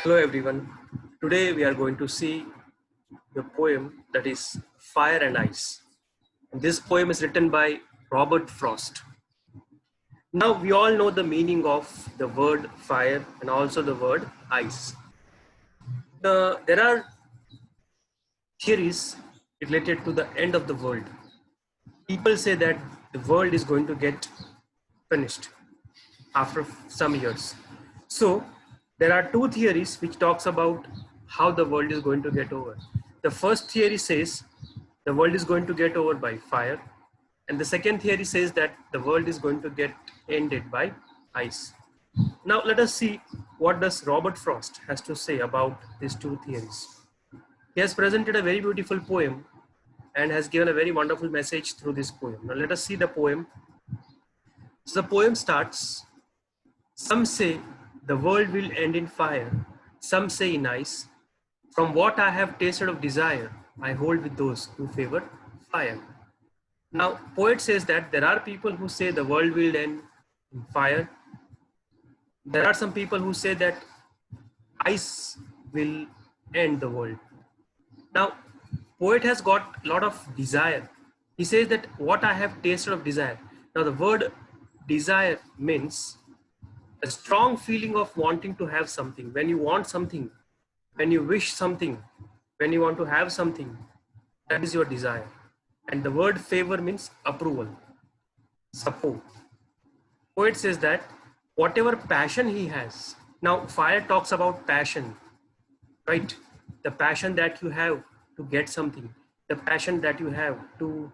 Hello everyone. Today we are going to see the poem that is Fire and Ice. This poem is written by Robert Frost. Now we all know the meaning of the word fire and also the word ice. There are theories related to the end of the world. People say that the world is going to get finished after some years. So there are two theories which talks about how the world is going to get over. The first theory says the world is going to get over by fire, and the second theory says that the world is going to get ended by ice. Now let us see what does Robert Frost has to say about these two theories. He has presented a very beautiful poem and has given a very wonderful message through this poem. Now let us see the poem. So the poem starts. Some say the world will end in fire, some say in ice. From what I have tasted of desire, I hold with those who favor fire. Now, poet says that there are people who say the world will end in fire. There are some people who say that ice will end the world. Now, poet has got a lot of desire. He says that what I have tasted of desire. Now, the word desire means a strong feeling of wanting to have something. When you want something, when you wish something, when you want to have something, that is your desire. And the word favor means approval, support. Poet says that whatever passion he has, now fire talks about passion, right? The passion that you have to get something, the passion that you have to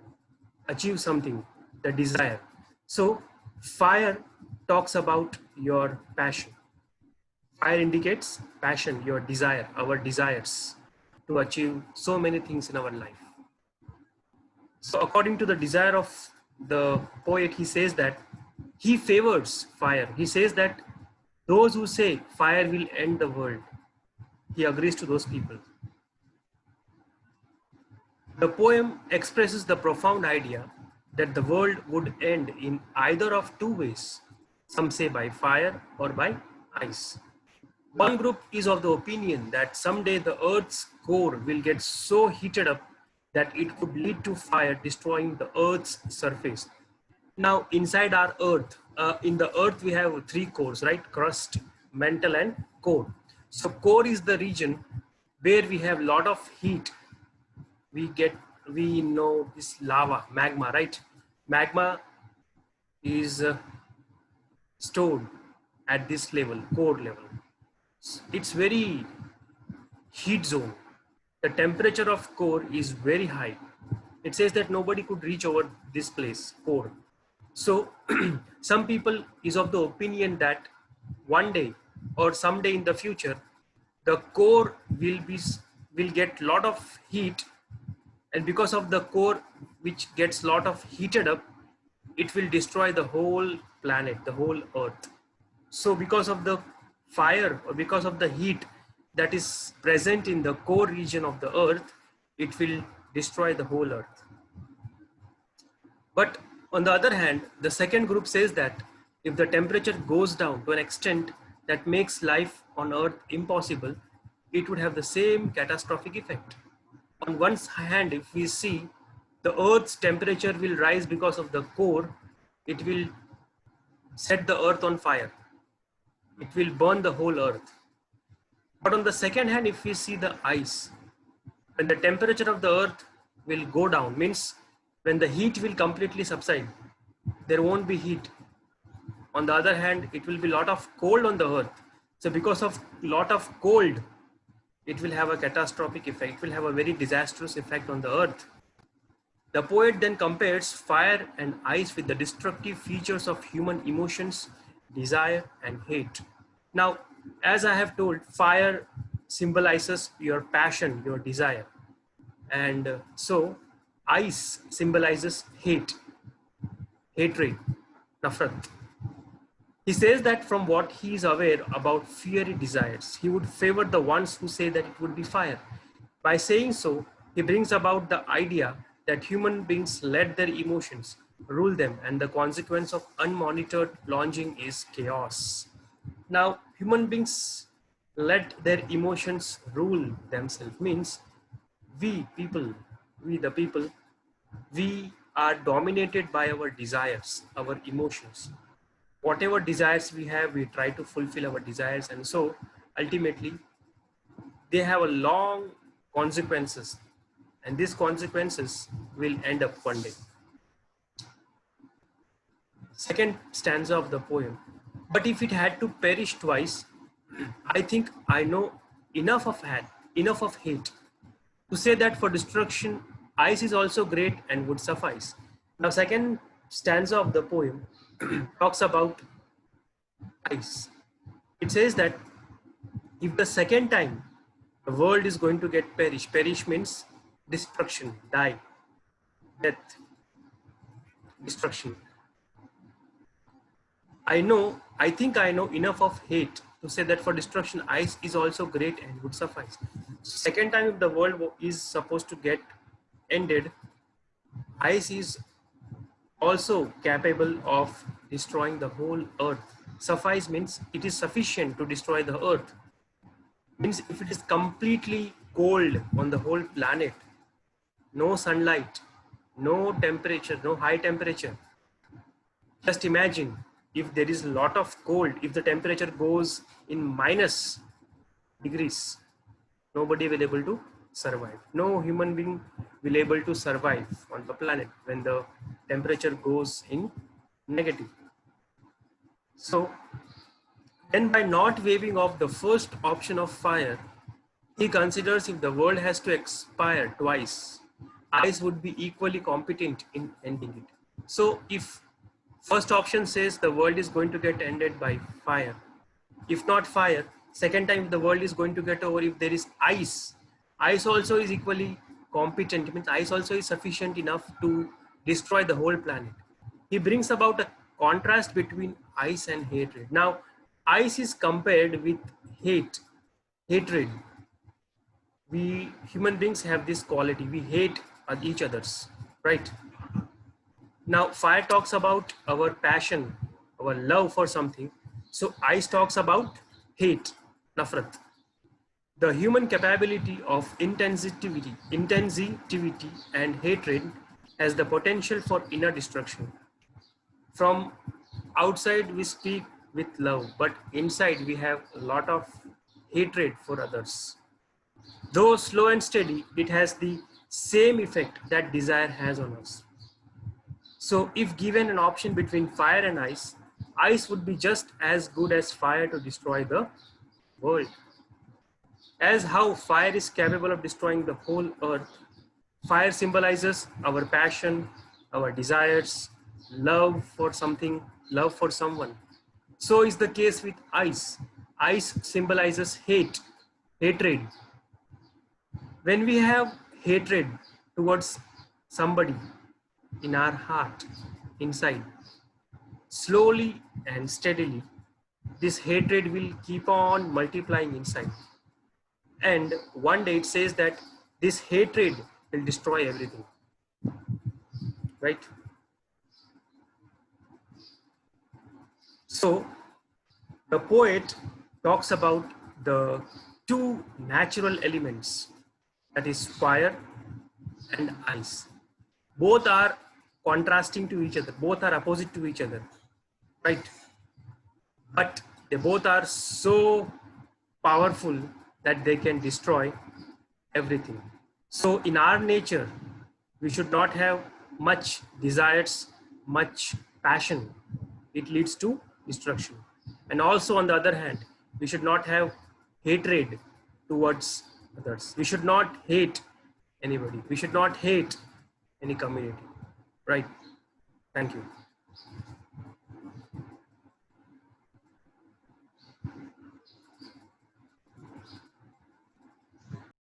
achieve something, the desire. So fire talks about your passion. Fire indicates passion, your desire, our desires to achieve so many things in our life. So according to the desire of the poet, he says that he favors fire. He says that those who say fire will end the world, he agrees to those people. The poem expresses the profound idea that the world would end in either of two ways. Some say by fire or by ice. One group is of the opinion that someday the Earth's core will get so heated up that it could lead to fire destroying the Earth's surface. Now, inside our Earth, in the Earth we have three cores, right? Crust, mantle, and core. So core is the region where we have a lot of heat. We know this lava, magma, right? Magma is stored at this level, core level. It's very heat zone. The temperature of core is very high. It says that nobody could reach over this place, core. So some people is of the opinion that one day or someday in the future, the core will get lot of heat, and because of the core which gets lot of heated up, it will destroy the whole planet, the whole earth. So because of the fire or because of the heat that is present in the core region of the earth, it will destroy the whole earth. But on the other hand, the second group says that if the temperature goes down to an extent that makes life on earth impossible, it would have the same catastrophic effect. On one hand, if we see the earth's temperature will rise because of the core, it will set the earth on fire. It will burn the whole earth. But on the second hand, if we see the ice, when the temperature of the earth will go down, means when the heat will completely subside, there won't be heat. On the other hand, it will be a lot of cold on the earth. So because of lot of cold, it will have a catastrophic effect. It will have a very disastrous effect on the earth. The poet then compares fire and ice with the destructive features of human emotions, desire, and hate. Now, as I have told, fire symbolizes your passion, your desire. And so, ice symbolizes hate, hatred, nafrat. He says that from what he is aware about fiery desires, he would favor the ones who say that it would be fire. By saying so, he brings about the idea that human beings let their emotions rule them, and the consequence of unmonitored longing is chaos. Now, human beings let their emotions rule themselves. Means we people, we the people, we are dominated by our desires, our emotions. Whatever desires we have, we try to fulfill our desires, and so ultimately they have a long consequences, and these consequences will end up one day. Second stanza of the poem. But if it had to perish twice, I think I know enough of hate to say that for destruction, ice is also great and would suffice. Now, second stanza of the poem talks about ice. It says that if the second time the world is going to get perish, perish means destruction, die, death, destruction. I think I know enough of hate to say that for destruction, ice is also great and would suffice. Second time, if the world is supposed to get ended, ice is also capable of destroying the whole earth. Suffice means it is sufficient to destroy the earth. Means if it is completely cold on the whole planet, no sunlight, no temperature, no high temperature. Just imagine if there is a lot of cold, if the temperature goes in minus degrees, nobody will able to survive. No human being will able to survive on the planet when the temperature goes in negative. So then by not waiving off the first option of fire, he considers if the world has to expire twice, ice would be equally competent in ending it. So if first option says the world is going to get ended by fire, if not fire, second time the world is going to get over if there is ice. Ice also is equally competent, means ice also is sufficient enough to destroy the whole planet. He brings about a contrast between ice and hatred. Now, ice is compared with hatred. We human beings have this quality, we hate each others, right? Now fire talks about our passion, our love for something. So ice talks about hate, nafrat. The human capability of intensivity and hatred has the potential for inner destruction. From outside we speak with love, but inside we have a lot of hatred for others. Though slow and steady, it has the same effect that desire has on us. So if given an option between fire and ice, ice would be just as good as fire to destroy the world. As how fire is capable of destroying the whole earth, fire symbolizes our passion, our desires, love for something, love for someone. So is the case with ice. Ice symbolizes hatred. When we have hatred towards somebody in our heart, inside, slowly and steadily, this hatred will keep on multiplying inside. And one day it says that this hatred will destroy everything, right? So the poet talks about the two natural elements, that is fire and ice. Both are contrasting to each other, both are opposite to each other, right? But they both are so powerful that they can destroy everything. So in our nature, we should not have much desires, much passion. It leads to destruction. And also on the other hand, we should not have hatred towards others. We should not hate anybody. We should not hate any community, right? Thank you.